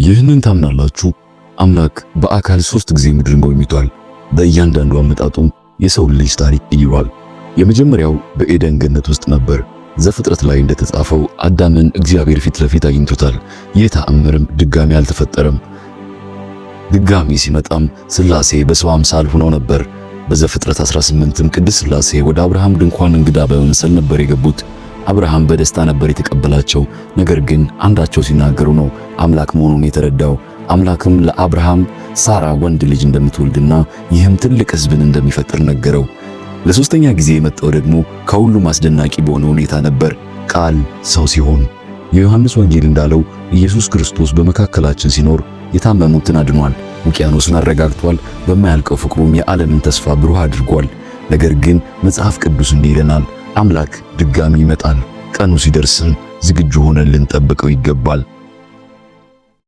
ይህንን ታምናላችሁ? አምላክ በአካል 3 ጊዜ ምድርን ጎብኝቷል። በእያንዳንዱ አመጣጡም የሰው ልጅ ታሪክ ይይዋል። የመጀመሪያው በኤደን ገነት ውስጥ ነበር። ዘፍጥረት ላይ እንደተጻፈው አዳምን እግዚአብሔር ፊት ለፊት አግኝቶታል። ይህ ተአምርም ድጋሚ አልተፈጠረም። ድጋሚ ሲመጣም ሥላሴ በሰው አምሳል ሆነው ነበር። በዘፍጥረት 18ም ቅድስት ሥላሴ ወደ አብርሃም ድንኳን እንግዳ በመምሰል ነበር የገቡት። አብርሃም በደስታ ነበር የተቀበላቸው። ነገር ግን አንዳቸው ሲናገሩ ነው አምላክ መሆኑን የተረዳው። አምላክም ለአብርሃም ሳራ ወንድ ልጅ እንደምትወልድና ይህም ትልቅ ሕዝብን እንደሚፈጥር ነገረው። ለሶስተኛ ጊዜ የመጣው ደግሞ ከሁሉም አስደናቂ በሆነ ሁኔታ ነበር። ቃል ሰው ሲሆን የዮሐንስ ወንጌል እንዳለው ኢየሱስ ክርስቶስ በመካከላችን ሲኖር የታመሙትን አድኗል፣ ውቅያኖስን አረጋግቷል፣ በማያልቀው ፍቅሩም የዓለምን ተስፋ ብሩህ አድርጓል። ነገር ግን መጽሐፍ ቅዱስ እንዲህ ይለናል፣ አምላክ ድጋሚ ይመጣል። ቀኑ ሲደርስም ዝግጁ ሆነን ልንጠብቀው ይገባል።